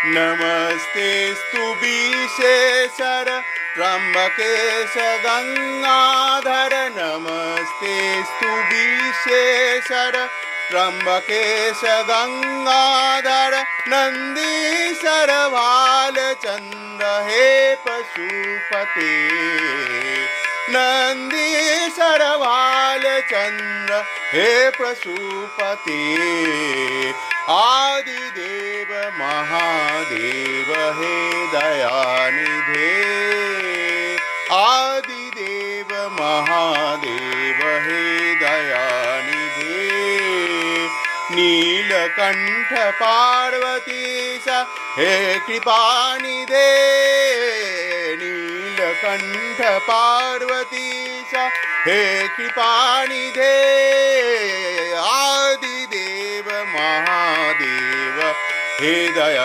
नमस्तेस्तु विशेषर त्र्यंबकेश गंगाधर नमस्तेस्तु विशेषर त्र्यंबकेश गंगाधर नंदीशर भालचंद्र हे पशुपते नंदीशर भालचंद्र हे पशुपते आदिदेव महादेव हे दयानिधे आदिदेव महादेव हे दयानिधे नीलकंठ पार्वतीश हे कृपानिधे नीलकंठ पार्वतीश हे कृपानिधे आदिदेव महादेव हे दया